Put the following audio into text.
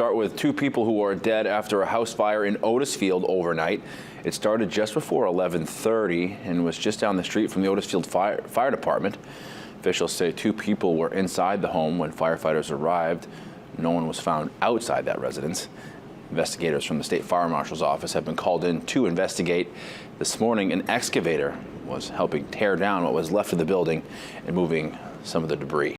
Start with two people who are dead after a house fire in Otisfield overnight. It started just before 11:30 and was just down the street from the Otisfield Fire Department. Officials say two people were inside the home when firefighters arrived. No one was found outside that residence. Investigators from the State Fire Marshal's office have been called in to investigate. This morning, an excavator was helping tear down what was left of the building and moving some of the debris.